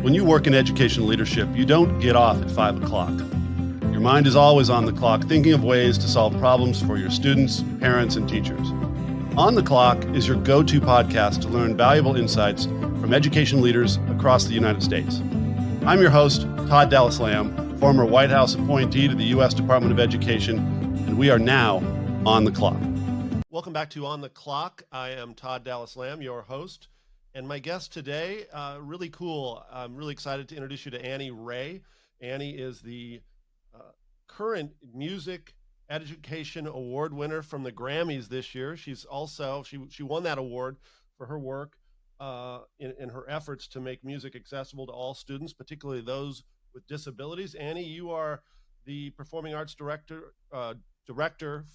When you work in education leadership, you don't get off at 5 o'clock. Your mind is always on the clock, thinking of ways to solve problems for your students, parents, and teachers. On the Clock is your go-to podcast to learn valuable insights from education leaders across the United States. I'm your host, Todd Dallas Lamb, former White House appointee to the U.S. Department of Education, and we are now on the clock. Welcome back to On the Clock. I am Todd Dallas Lamb, your host. And my guest today, really cool. I'm really excited to introduce you to Annie Ray. Annie is the current Music Education Award winner from the Grammys this year. She's also, she won that award for her work in her efforts to make music accessible to all students, particularly those with disabilities. Annie, you are the Performing Arts Director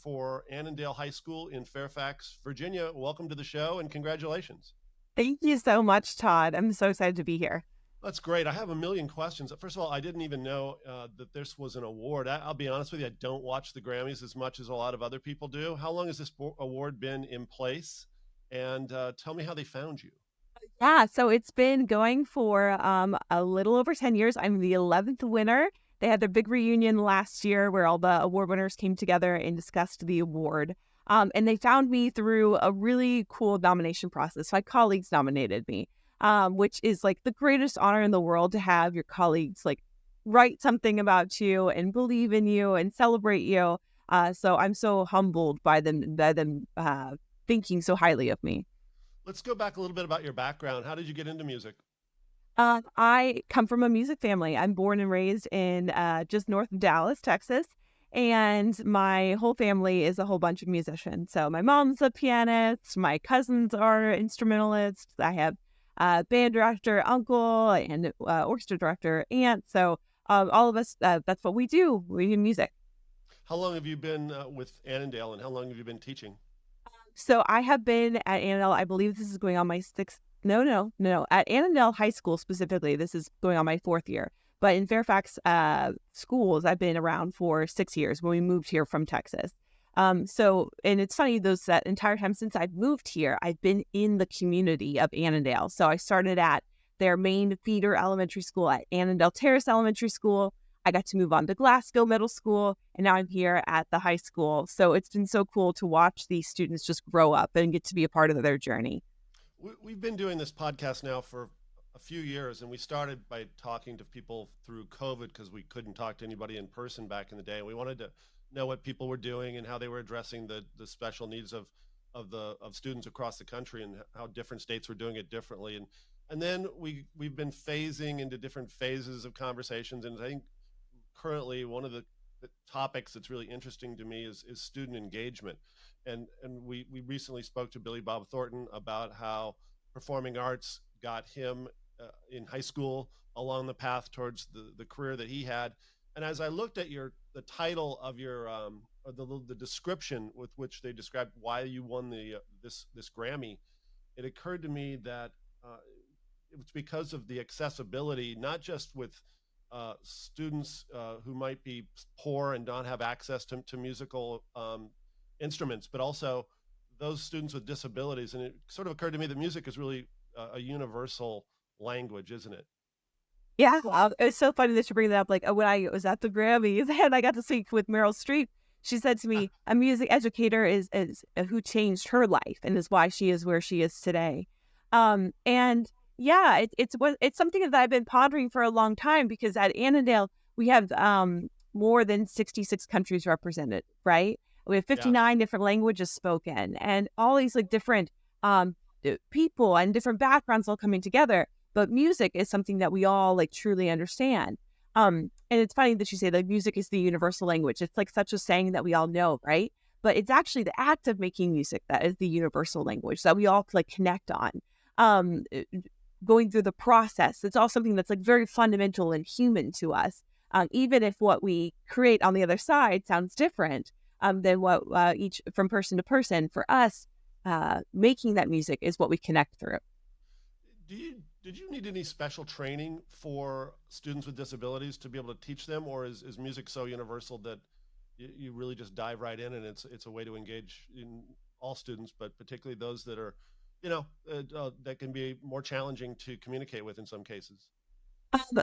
for Annandale High School in Fairfax, Virginia. Welcome to the show and congratulations. Thank you so much, Todd. I'm so excited to be here. That's great. I have a million questions. First of all, I didn't even know that this was an award. I'll be honest with you, I don't watch the Grammys as much as a lot of other people do. How long has this award been in place? And tell me how they found you. Yeah, so it's been going for a little over 10 years. I'm the 11th winner. They had their big reunion last year where all the award winners came together and discussed the award. And they found me through a really cool nomination process. My colleagues nominated me, which is like the greatest honor in the world to have your colleagues like write something about you and believe in you and celebrate you. So I'm so humbled by them thinking so highly of me. Let's go back a little bit about your background. How did you get into music? I come from a music family. I'm born and raised in just north of Dallas, Texas. And my whole family is a whole bunch of musicians. So my mom's a pianist, my cousins are instrumentalists. I have a band director, uncle, and orchestra director, aunt. So all of us, that's what we do. We do music. How long have you been with Annandale, and how long have you been teaching? So I have been at Annandale, I believe this is going on my sixth, no. At Annandale High School specifically, this is going on my fourth year. But in Fairfax schools, I've been around for 6 years when we moved here from Texas. And it's funny, that entire time since I've moved here, I've been in the community of Annandale. So I started at their main feeder elementary school at Annandale Terrace Elementary School. I got to move on to Glasgow Middle School, and now I'm here at the high school. So it's been so cool to watch these students just grow up and get to be a part of their journey. We've been doing this podcast now for a few years, and we started by talking to people through COVID because we couldn't talk to anybody in person back in the day. We wanted to know what people were doing and how they were addressing the special needs of students across the country and how different states were doing it differently. And then we've been phasing into different phases of conversations. And I think currently one of the topics that's really interesting to me is student engagement. And we recently spoke to Billy Bob Thornton about how performing arts got him in high school along the path towards the career that he had. And as I looked at the title of your or the description with which they described why you won this Grammy, it occurred to me that it was because of the accessibility, not just with students who might be poor and not have access to musical instruments, but also those students with disabilities. And it sort of occurred to me that music is really a universal language, isn't it? Yeah, it's so funny that you bring that up. Like when I was at the Grammys and I got to speak with Meryl Streep, she said to me, "A music educator is who changed her life and is why she is where she is today." And yeah, it's something that I've been pondering for a long time because at Annandale we have more than 66 countries represented, right? We have 59 different languages spoken, and all these like different people and different backgrounds all coming together. But music is something that we all like truly understand. And it's funny that you say that music is the universal language. It's like such a saying that we all know, right? But it's actually the act of making music that is the universal language that we all like connect on. Going through the process, it's all something that's like very fundamental and human to us. Even if what we create on the other side sounds different than what each from person to person, for us, making that music is what we connect through. Did you need any special training for students with disabilities to be able to teach them, or is music so universal that you really just dive right in and it's a way to engage in all students, but particularly those that are, that can be more challenging to communicate with in some cases?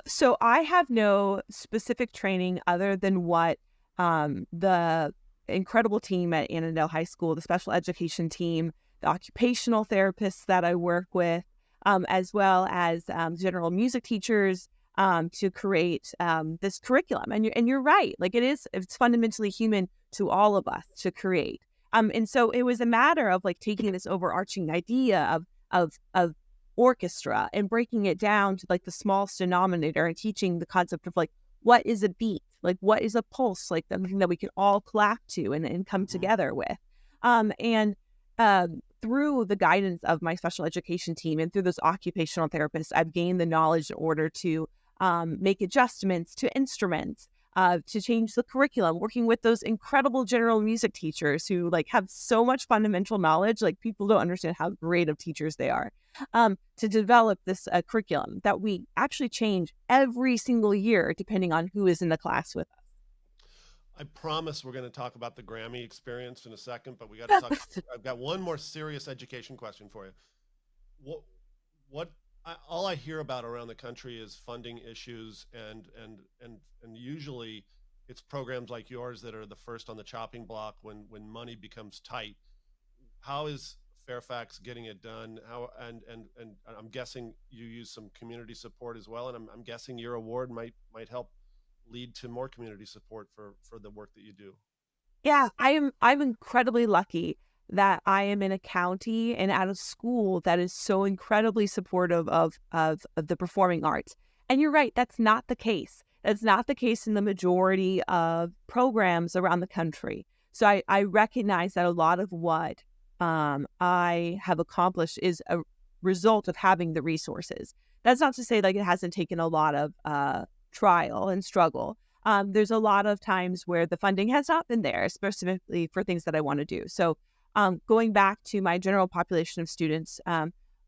So I have no specific training other than what the incredible team at Annandale High School, the special education team, the occupational therapists that I work with, as well as general music teachers to create this curriculum. And you're right, like it's fundamentally human to all of us to create. And so it was a matter of like taking this overarching idea of orchestra and breaking it down to like the smallest denominator and teaching the concept of like what is a beat, like what is a pulse, like something that we can all clap to and come Mhm. together with. And through the guidance of my special education team and through those occupational therapists, I've gained the knowledge in order to make adjustments to instruments, to change the curriculum, working with those incredible general music teachers who like have so much fundamental knowledge. Like people don't understand how great of teachers they are, to develop this curriculum that we actually change every single year depending on who is in the class with I promise we're going to talk about the Grammy experience in a second, but we got to talk. us. I've got one more serious education question for you. What, all I hear about around the country is funding issues, and usually it's programs like yours that are the first on the chopping block when money becomes tight. How is Fairfax getting it done? How and I'm guessing you use some community support as well, and I'm guessing your award might help lead to more community support for the work that you do. Yeah, I'm incredibly lucky that I am in a county and at a school that is so incredibly supportive of the performing arts. And you're right, that's not the case. That's not the case in the majority of programs around the country. So I recognize that a lot of what I have accomplished is a result of having the resources. That's not to say like it hasn't taken a lot of trial and struggle. There's a lot of times where the funding has not been there, specifically for things that I want to do. So, going back to my general population of students,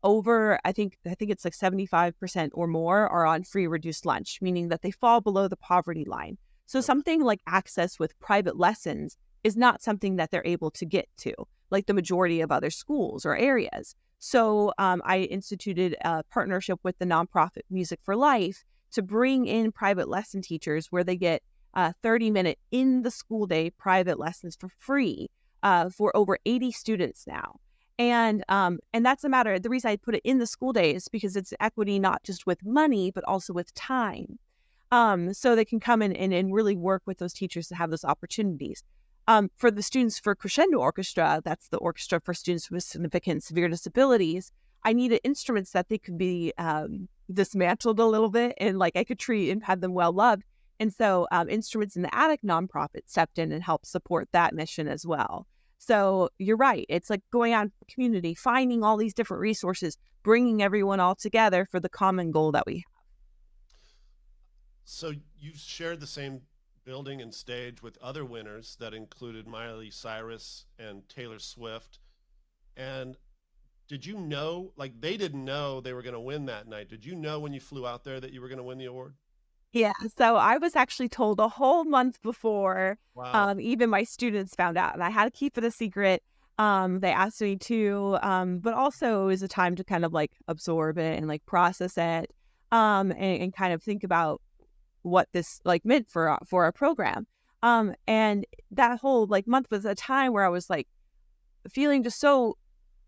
over I think it's like 75% or more are on free reduced lunch, meaning that they fall below the poverty line. So Yep. something like access with private lessons is not something that they're able to get to, like the majority of other schools or areas. So I instituted a partnership with the nonprofit Music for Life to bring in private lesson teachers where they get 30-minute in the school day private lessons for free for over 80 students now. And that's a matter. The reason I put it in the school day is because it's equity not just with money but also with time. So they can come in and really work with those teachers to have those opportunities. For the students for Crescendo Orchestra, that's the orchestra for students with significant severe disabilities. I needed instruments that they could be dismantled a little bit and like I could treat and have them well loved. And so Instruments in the Attic nonprofit stepped in and helped support that mission as well. So you're right. It's like going out in the community, finding all these different resources, bringing everyone all together for the common goal that we So you shared the same building and stage with other winners that included Miley Cyrus and Taylor Swift. And did you know, like they didn't know they were going to win that night? Did you know when you flew out there that you were going to win the award? Yeah, so I was actually told a whole month before, Wow. even my students found out, and I had to keep it a secret. They asked me to, but also it was a time to kind of like absorb it and like process it, and kind of think about what this like meant for our program. And that whole like month was a time where I was like feeling just so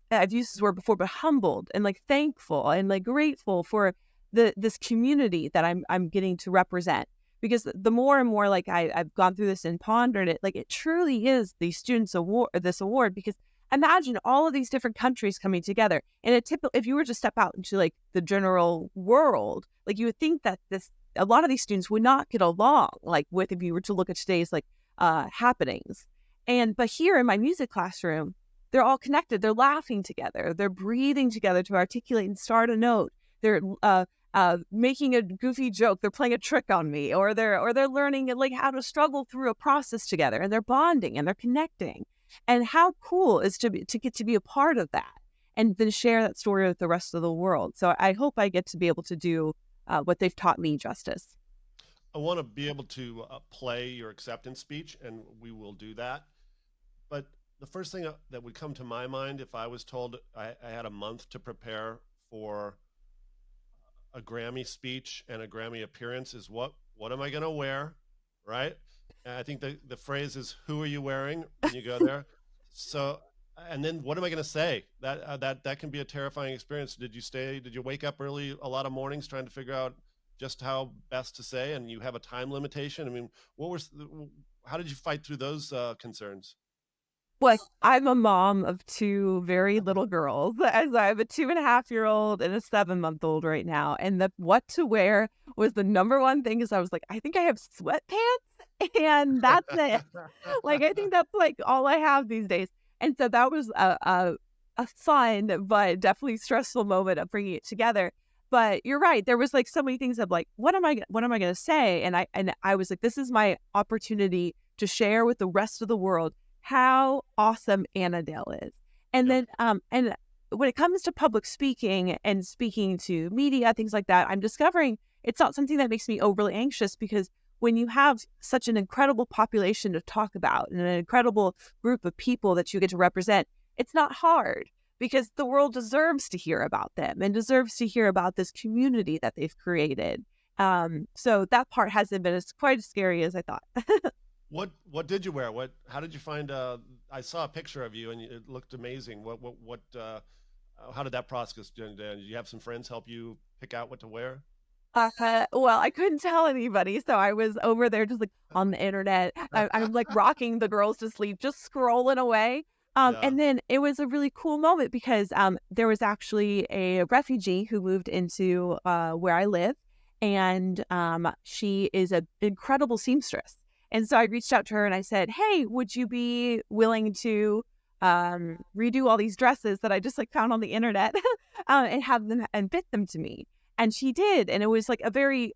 I've used this word before, but humbled and like thankful and like grateful for this community that I'm getting to represent. Because the more and more like I've gone through this and pondered it, like it truly is the students award, this award. Because imagine all of these different countries coming together. And if you were to step out into like the general world, like you would think that a lot of these students would not get along, like with if you were to look at today's like happenings. But here in my music classroom, they're all connected. They're laughing together. They're breathing together to articulate and start a note. They're making a goofy joke. They're playing a trick on me, or they're learning like how to struggle through a process together. And they're bonding and they're connecting. And how cool is to get to be a part of that and then share that story with the rest of the world. So I hope I get to be able to do what they've taught me justice. I want to be able to play your acceptance speech, and we will do that. But the first thing that would come to my mind if I was told I had a month to prepare for a Grammy speech and a Grammy appearance is what am I going to wear, right? And I think the phrase is who are you wearing when you go there. So and then what am I going to say? That can be a terrifying experience. Did you wake up early a lot of mornings trying to figure out just how best to say, and you have a time limitation? I mean, how did you fight through those concerns? Well, I'm a mom of two very little girls, as I have a 2.5-year-old and a 7-month-old right now. And the what to wear was the number one thing because I was like, I think I have sweatpants and that's it. Like, I think that's like all I have these days. And so that was a fun, but definitely stressful moment of bringing it together. But you're right. There was like so many things of like, what am I going to say? And I was like, this is my opportunity to share with the rest of the world how awesome Annandale is. And Yep. then, and when it comes to public speaking and speaking to media, things like that, I'm discovering it's not something that makes me overly anxious because when you have such an incredible population to talk about and an incredible group of people that you get to represent, it's not hard because the world deserves to hear about them and deserves to hear about this community that they've created. So that part hasn't been as quite as scary as I thought. What did you wear? How did you find I saw a picture of you and it looked amazing. How did that process go? Did you have some friends help you pick out what to wear? Well, I couldn't tell anybody, so I was over there just like on the internet. I'm like rocking the girls to sleep, just scrolling away. Yeah. And then it was a really cool moment because there was actually a refugee who moved into where I live, and she is an incredible seamstress. And so I reached out to her and I said, "Hey, would you be willing to redo all these dresses that I just like found on the internet and have them and fit them to me?" And she did. And it was like a very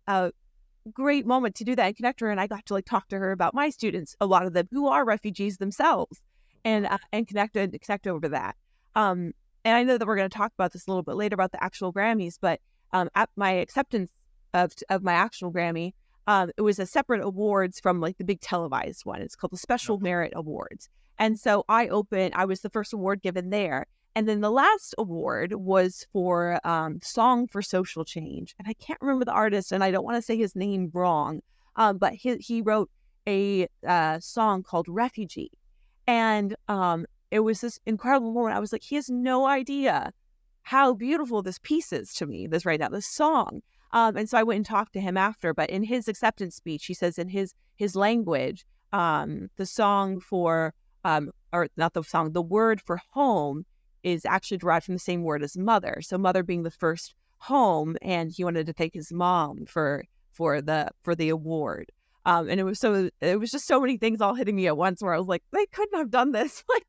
great moment to do that and connect her. And I got to like talk to her about my students, a lot of them who are refugees themselves, Wow. and connect over that. And I know that we're going to talk about this a little bit later about the actual Grammys, but at my acceptance of my actual Grammy, it was a separate awards from like the big televised one. It's called the Yep. Special Merit Awards. And so I was the first award given there. And then the last award was for Song for Social Change. And I can't remember the artist, and I don't want to say his name wrong, but he wrote a song called Refugee. And it was this incredible moment. I was like, he has no idea how beautiful this piece is to me, this right now, this song. And so I went and talked to him after, but in his acceptance speech, he says in his language, the song for, or not the song, the word for home is actually derived from the same word as mother. So mother being the first home, and he wanted to thank his mom for the award. And it was just so many things all hitting me at once where I was like, they couldn't have done this like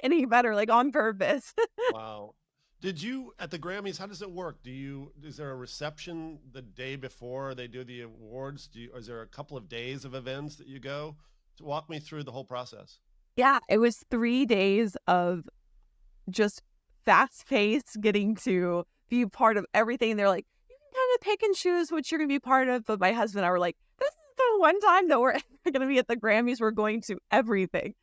any better, like on purpose. Wow. Did you at the Grammys, how does it work? Is there a reception the day before they do the awards? Or is there a couple of days of events that you go? To walk me through the whole process. Yeah, it was 3 days of just fast paced, getting to be part of everything. They're like, you can kind of pick and choose what you're going to be part of. But my husband and I were like, this is the one time that we're going to be at the Grammys. We're going to everything.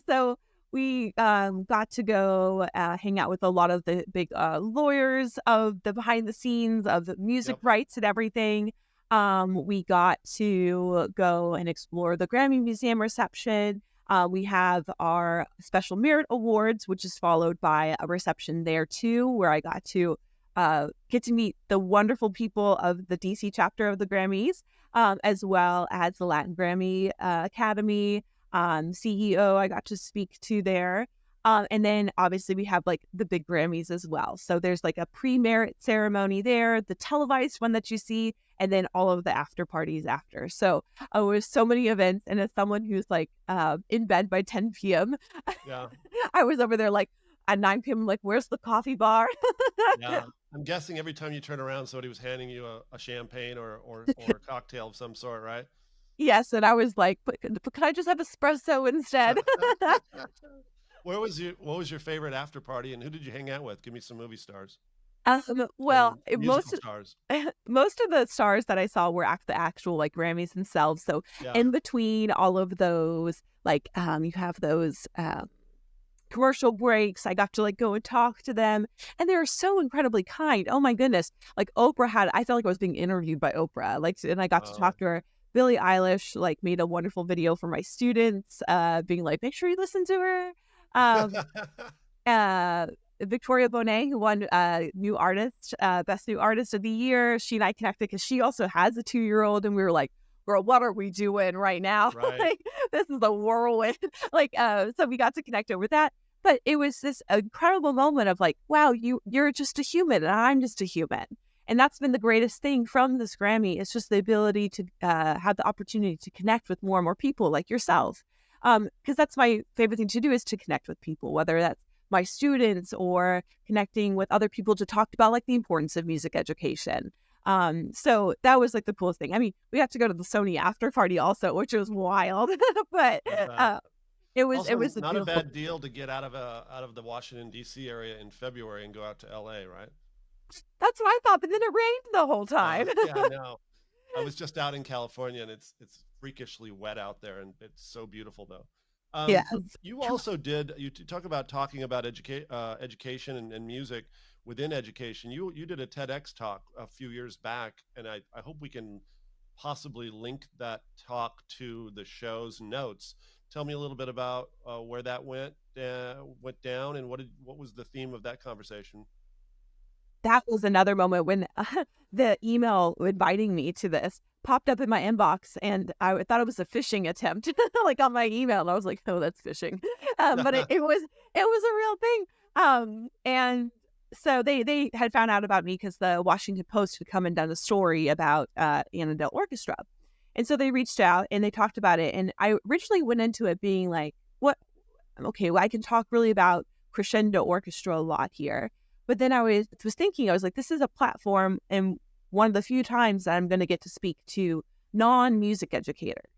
So we got to go hang out with a lot of the big lawyers of the behind the scenes of the music Yep. rights and everything. We got to go and explore the Grammy Museum reception. We have our Special Merit Awards, which is followed by a reception there too, where I got to get to meet the wonderful people of the DC chapter of the Grammys, as well as the Latin Grammy Academy CEO. I got to speak to there. And then obviously we have like the big Grammys as well. So there's like a pre-merit ceremony there, the televised one that you see, and then all of the after parties after. So it was so many events. And as someone who's like in bed by 10 p.m., Yeah. I was over there like at 9 p.m., like, where's the coffee bar? Yeah. I'm guessing every time you turn around, somebody was handing you a champagne or a cocktail of some sort, right? Yes. And I was like, but could I just have espresso instead? What was your favorite after party and who did you hang out with? Give me some movie stars Well, and musical stars. most of the stars that I saw were the actual like Grammys themselves. So Yeah. in between all of those, like you have those commercial breaks, I got to like go and talk to them, and they were so incredibly kind. Oh my goodness. Like I felt like I was being interviewed by Oprah. Like, and I got to talk Wow. to her. Billie Eilish like made a wonderful video for my students, being like, make sure you listen to her. Um, uh, Victoria Bonet, who won new artist, best new artist of the year. She and I connected because she also has a 2-year-old, and we were like, girl, what are we doing right now? Right. Like, this is a whirlwind. So we got to connect over that. But it was this incredible moment of like, wow, you're just a human and I'm just a human. And that's been the greatest thing from this Grammy. It's just the ability to have the opportunity to connect with more and more people like yourself. Because that's my favorite thing to do, is to connect with people, whether that's my students or connecting with other people to talk about like the importance of music education. So that was like the coolest thing. I mean, we got to go to the Sony after party also, which was wild, but I bet. it was Also, a not a beautiful. bad deal to get out of the Washington D.C. area in February and go out to L.A., right? That's what I thought, but then it rained the whole time. Yeah, I know. I was just out in California, and it's freakishly wet out there, and it's so beautiful though. Yes. You also did talk about talking about education and music within education. You did a TEDx talk a few years back, and I hope we can possibly link that talk to the show's notes. Tell me a little bit about where that went down, and what was the theme of that conversation? That was another moment when the email inviting me to this popped up in my inbox, and I thought it was a phishing attempt, like on my email. And I was like, "Oh, that's phishing," but it was a real thing. And so they had found out about me because the Washington Post had come and done a story about Annandale Orchestra, and so they reached out and they talked about it. And I originally went into it being like, "What? Okay, well, I can talk really about crescendo orchestra a lot here." But then I was thinking, I was like, this is a platform and one of the few times that I'm going to get to speak to non-music educators.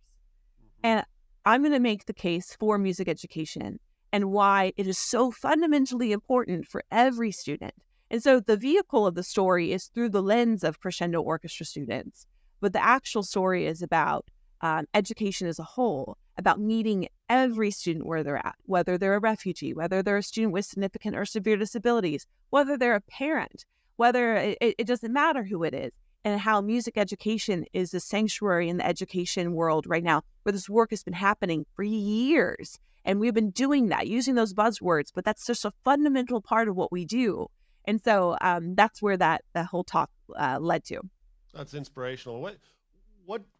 Hmm. And I'm going to make the case for music education and why it is so fundamentally important for every student. And so the vehicle of the story is through the lens of crescendo orchestra students, but the actual story is about education as a whole, about meeting every student where they're at, whether they're a refugee, whether they're a student with significant or severe disabilities, whether they're a parent, whether it doesn't matter who it is, and how music education is a sanctuary in the education world right now, where this work has been happening for years. And we've been doing that, using those buzzwords, but that's just a fundamental part of what we do. And so that's where that whole talk led to. That's inspirational.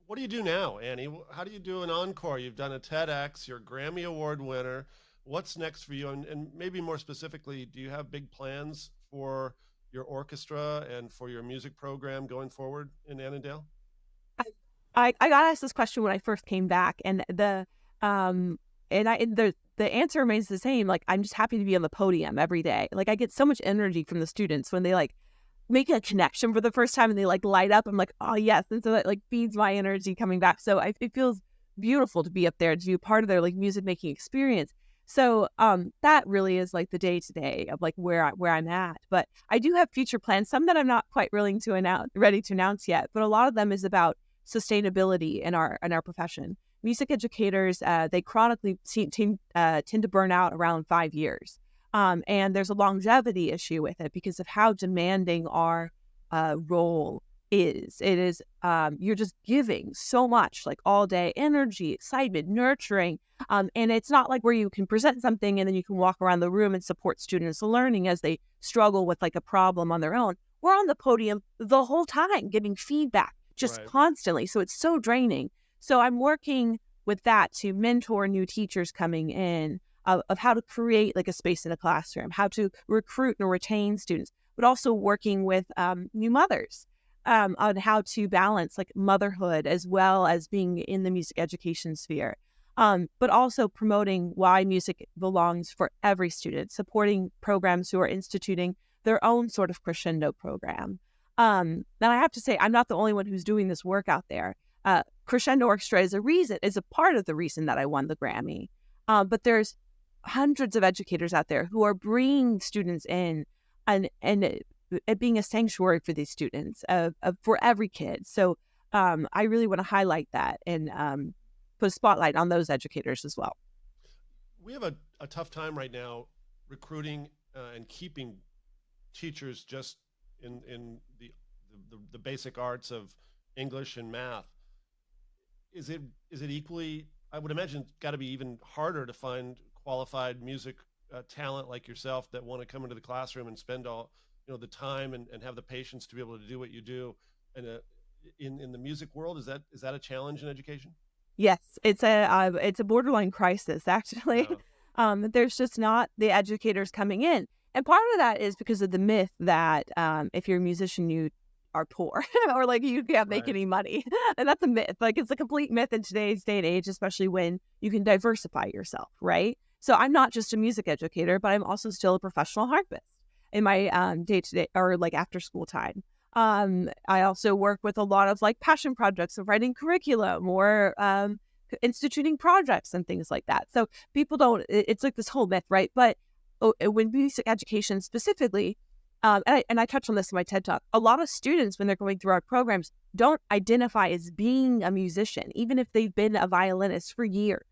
What do you do now, Annie? How do you do an encore? You've done a TEDx. You're a Grammy Award winner. What's next for you? And maybe more specifically, do you have big plans for your orchestra and for your music program going forward in Annandale? I got asked this question when I first came back, and the answer remains the same. Like, I'm just happy to be on the podium every day. Like, I get so much energy from the students when they like make a connection for the first time and they like light up. I'm like, oh yes, and so that like feeds my energy coming back. So it feels beautiful to be up there to be a part of their like music making experience. So that really is like the day to day of like where I'm at. But I do have future plans, some that I'm not quite ready to announce yet. But a lot of them is about sustainability in our profession. Music educators, they chronically tend to burn out around 5 years. And there's a longevity issue with it because of how demanding our role is. It is, you're just giving so much, like all day, energy, excitement, nurturing. And it's not like where you can present something and then you can walk around the room and support students learning as they struggle with like a problem on their own. We're on the podium the whole time giving feedback just Right. constantly. So it's so draining. So I'm working with that to mentor new teachers coming in of how to create like a space in a classroom, how to recruit and retain students, but also working with new mothers on how to balance like motherhood as well as being in the music education sphere. But also promoting why music belongs for every student, supporting programs who are instituting their own sort of crescendo program. And I have to say, I'm not the only one who's doing this work out there. Crescendo Orchestra is a part of the reason that I won the Grammy. But there's hundreds of educators out there who are bringing students in and it being a sanctuary for these students, for every kid. So I really want to highlight that and put a spotlight on those educators as well. We have a tough time right now recruiting and keeping teachers just in the basic arts of English and math. Is it equally? I would imagine it's got to be even harder to find qualified music talent like yourself that want to come into the classroom and spend all the time and have the patience to be able to do what you do. And in the music world, is that a challenge in education? Yes, it's a borderline crisis actually. Yeah. There's just not the educators coming in, and part of that is because of the myth that if you're a musician, you are poor or like you can't make Right. any money, and that's a myth. Like it's a complete myth in today's day and age, especially when you can diversify yourself, right? So I'm not just a music educator, but I'm also still a professional harpist in my day to day or like after school time. I also work with a lot of like passion projects of writing curriculum or instituting projects and things like that. So people don't, it's like this whole myth, right? But when music education specifically, and I touched on this in my TED Talk, a lot of students, when they're going through our programs, don't identify as being a musician, even if they've been a violinist for years.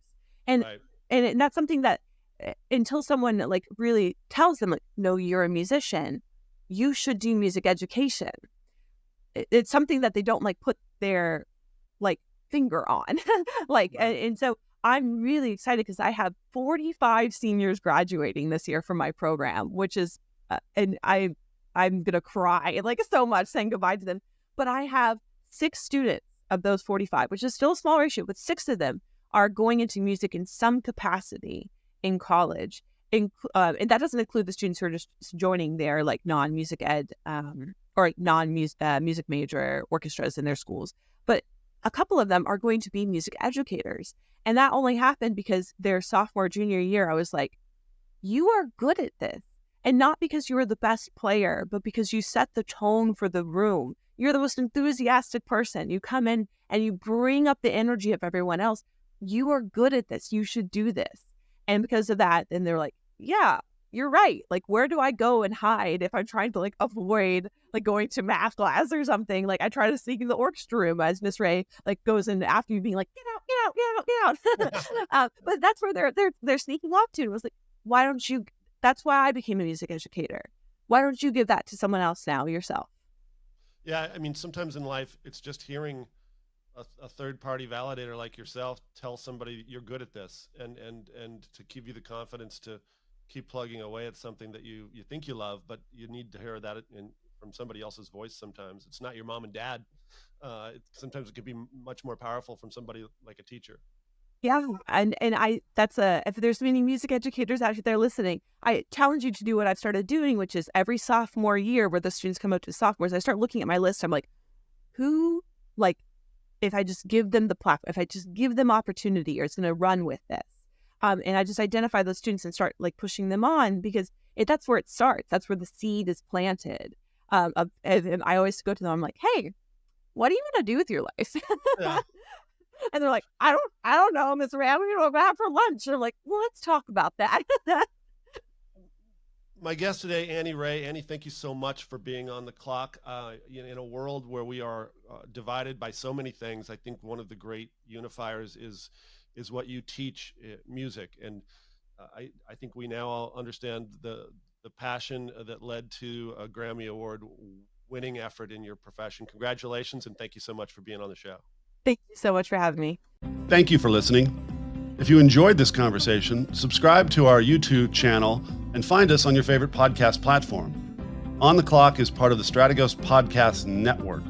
And Right. and that's something that until someone like really tells them, like, no, you're a musician, you should do music education. It's something that they don't like put their like finger on. Like, Right. and so I'm really excited because I have 45 seniors graduating this year from my program, which is, and I'm gonna cry like so much saying goodbye to them. But I have 6 students of those 45, which is still a small ratio, but 6 of them are going into music in some capacity in college. And that doesn't include the students who are just joining their like non-music ed or like non-music major orchestras in their schools. But a couple of them are going to be music educators. And that only happened because their sophomore, junior year, I was like, you are good at this. And not because you were the best player, but because you set the tone for the room. You're the most enthusiastic person. You come in and you bring up the energy of everyone else. You are good at this. You should do this. And because of that, then they're like, yeah, you're right. Like, where do I go and hide if I'm trying to like avoid like going to math class or something? Like I try to sneak in the orchestra room as Miss Ray like goes in after you being like, get out, get out, get out, get out. But that's where they're sneaking off to. It was like, why don't you? That's why I became a music educator. Why don't you give that to someone else now yourself? Yeah. I mean, sometimes in life, it's just hearing a third party validator like yourself tell somebody you're good at this, and to give you the confidence to keep plugging away at something that you think you love, but you need to hear that from somebody else's voice. Sometimes it's not your mom and dad. Sometimes it could be much more powerful from somebody like a teacher. Yeah, and I that's a if there's many music educators out there listening, I challenge you to do what I've started doing, which is every sophomore year where the students come up to sophomores, I start looking at my list. I'm like, who like if I just give them the platform, if I just give them opportunity, or it's going to run with this. And I just identify those students and start like pushing them on because that's where it starts. That's where the seed is planted. And I always go to them. I'm like, hey, what are you going to do with your life? Yeah. And they're like, I don't know, Miss Ram. We're going to go out for lunch. And I'm like, well, let's talk about that. My guest today, Annie Ray. Annie, thank you so much for being on the clock. In a world where we are divided by so many things, I think one of the great unifiers is what you teach, music. And I think we now all understand the passion that led to a Grammy Award winning effort in your profession. Congratulations, and thank you so much for being on the show. Thank you so much for having me. Thank you for listening. If you enjoyed this conversation, subscribe to our YouTube channel and find us on your favorite podcast platform. On the Clock is part of the Strategos Podcast Network.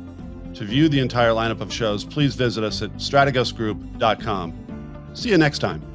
To view the entire lineup of shows, please visit us at strategosgroup.com. See you next time.